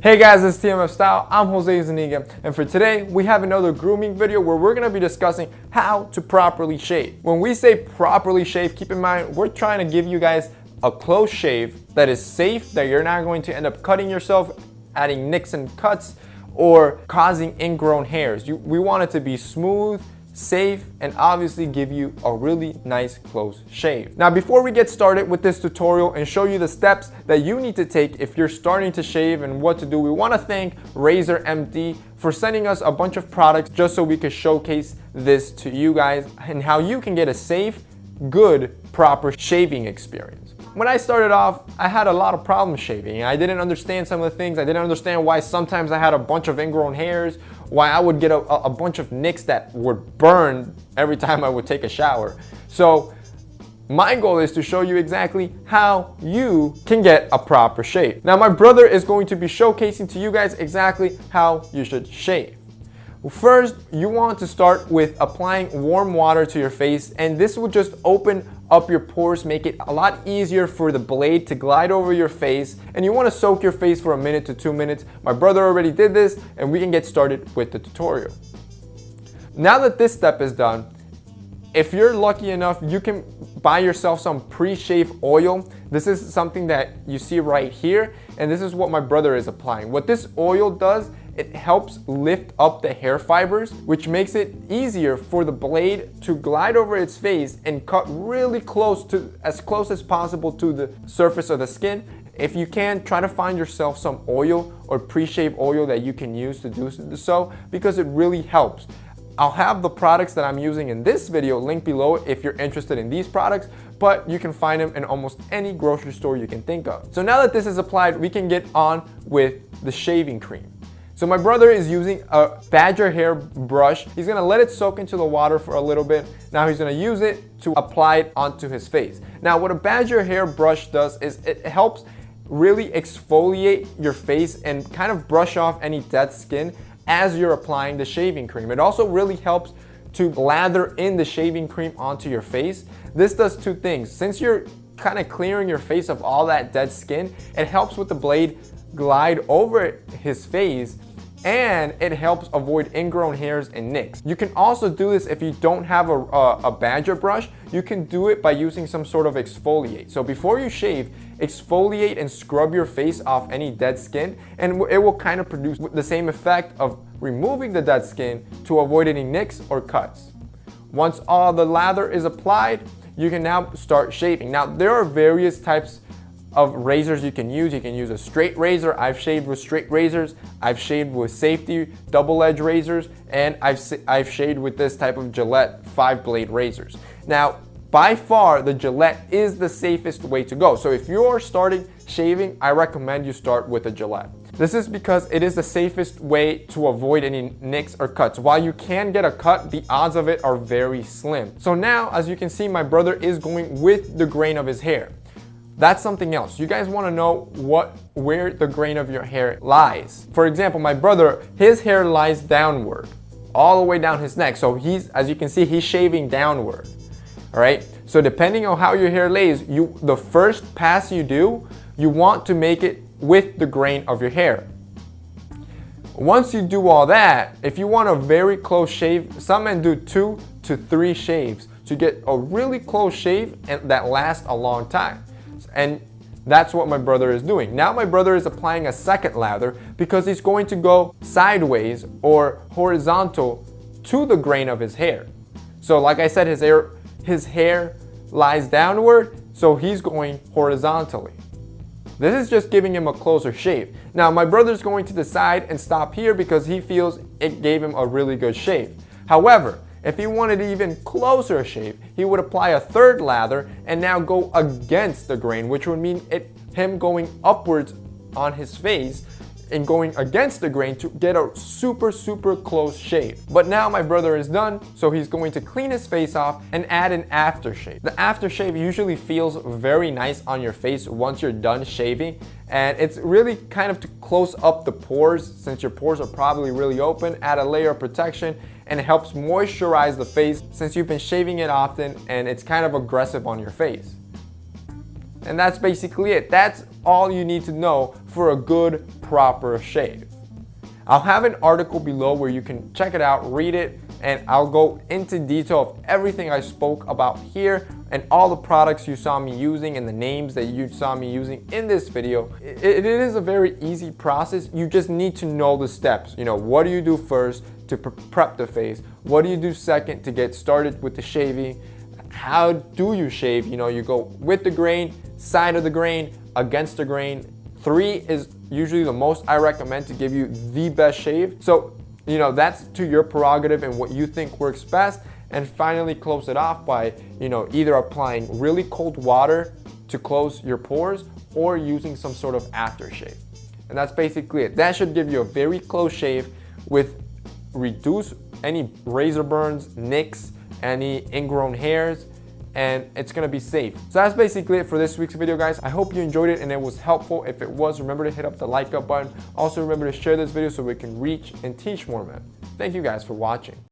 Hey guys, it's TMF Style. I'm Jose Zuniga, and for today we have another grooming video where we're going to be discussing how to properly shave. When we say properly shave, keep in mind we're trying to give you guys a close shave that is safe, that you're not going to end up cutting yourself, adding nicks and cuts, or causing ingrown hairs. We want it to be smooth, safe, and obviously give you a really nice close shave. Now, before we get started with this tutorial and show you the steps that you need to take if you're starting to shave and what to do, we want to thank Razor MD for sending us a bunch of products just so we could showcase this to you guys and how you can get a safe, good, proper shaving experience. When I started off, I had a lot of problems shaving. I didn't understand some of the things. I didn't understand why sometimes I had a bunch of ingrown hairs, why I would get a bunch of nicks that would burn every time I would take a shower. So my goal is to show you exactly how you can get a proper shave. Now, my brother is going to be showcasing to you guys exactly how you should shave. First, you want to start with applying warm water to your face, and this will just open up your pores, make it a lot easier for the blade to glide over your face, and you want to soak your face for 1 to 2 minutes. My brother already did this, and we can get started with the tutorial. Now that this step is done, if you're lucky enough, you can buy yourself some pre-shave oil. This is something that you see right here, and this is what my brother is applying. What this oil does, it helps lift up the hair fibers, which makes it easier for the blade to glide over its face and cut really close to, as close as possible to the surface of the skin. If you can, try to find yourself some oil or pre-shave oil that you can use to do so, because it really helps. I'll have the products that I'm using in this video linked below if you're interested in these products, but you can find them in almost any grocery store you can think of. So now that this is applied, we can get on with the shaving cream. So my brother is using a badger hair brush. He's gonna let it soak into the water for a little bit. Now he's gonna use it to apply it onto his face. Now what a badger hair brush does is it helps really exfoliate your face and kind of brush off any dead skin as you're applying the shaving cream. It also really helps to lather in the shaving cream onto your face. This does two things. Since you're kind of clearing your face of all that dead skin, it helps with the blade glide over his face, and it helps avoid ingrown hairs and nicks. You can also do this if you don't have a badger brush. You can do it by using some sort of exfoliate. So before you shave, exfoliate and scrub your face off any dead skin, and it will kind of produce the same effect of removing the dead skin to avoid any nicks or cuts. Once all the lather is applied, you can now start shaving. Now, there are various types of razors you can use. You can use a straight razor. I've shaved with straight razors. I've shaved with safety double-edge razors, and I've shaved with this type of Gillette 5-blade razors. Now, by far, the Gillette is the safest way to go. So if you're starting shaving, I recommend you start with a Gillette. This is because it is the safest way to avoid any nicks or cuts. While you can get a cut, the odds of it are very slim. So now, as you can see, my brother is going with the grain of his hair. That's something else. You guys want to know where the grain of your hair lies. For example, my brother, his hair lies downward, all the way down his neck. So as you can see, he's shaving downward. All right. So depending on how your hair lays, the first pass you do, you want to make it with the grain of your hair. Once you do all that, if you want a very close shave, some men do 2 to 3 shaves to get a really close shave and that lasts a long time. And that's what my brother is doing. Now my brother is applying a second lather because he's going to go sideways or horizontal to the grain of his hair. So like I said, his hair lies downward, so he's going horizontally. This is just giving him a closer shave. Now my brother's going to decide and stop here because he feels it gave him a really good shave. However, if he wanted an even closer shave, he would apply a third lather and now go against the grain, which would mean him going upwards on his face and going against the grain to get a super close shave. But now my brother is done, so he's going to clean his face off and add an aftershave. The aftershave usually feels very nice on your face once you're done shaving, and it's really kind of to close up the pores, since your pores are probably really open, add a layer of protection, and it helps moisturize the face since you've been shaving it often and it's kind of aggressive on your face. And that's basically it. That's all you need to know for a good, proper shave. I'll have an article below where you can check it out, read it, and I'll go into detail of everything I spoke about here and all the products you saw me using and the names that you saw me using in this video. It is a very easy process. You just need to know the steps. You know, what do you do first to prep the face? What do you do second to get started with the shaving? How do you shave? You know, you go with the grain, side of the grain, against the grain. 3 is usually the most I recommend to give you the best shave. So, you know, that's to your prerogative and what you think works best. And finally close it off by, you know, either applying really cold water to close your pores or using some sort of aftershave. And that's basically it. That should give you a very close shave with reduce any razor burns, nicks, any ingrown hairs, and it's gonna be safe. So that's basically it for this week's video, guys. I hope you enjoyed it and it was helpful. If it was, remember to hit up the like up button. Also remember to share this video so we can reach and teach more men. Thank you guys for watching.